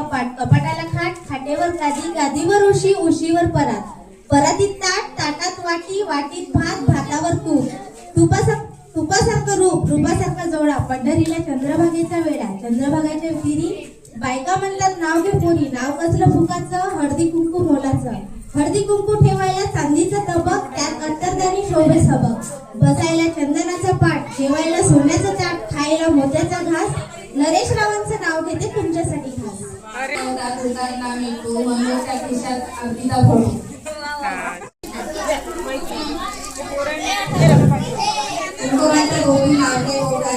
कपाट, कपाटाला खाट, खाटेवर गादी, गादीवर उशी, उशीवर परात, परातीत ताट, ताटात वाटी, वाटीत भात, भातावर तूप, तुपासारखं रूप, रूपासारखा जोडा, पंढरीला चंद्रभागेचा वेळा, चंद्रभागेच्या विहिरी, बायका म्हणतात नाव घे पोरी, नाव कसलं फुकाचं, हळदी कुंकू मोलाचं, हळदी कुंकू ठेवायला चांदीचं तबक, त्यात अंतर्धानी शोभे सबक, बसायला चंदनाचा पाट, जेवायला सोन्याचं ताट, खायला मोत्याचा घास, नरेश रावांचं नाव घेते तुमच्यासाठी खास. गोविंद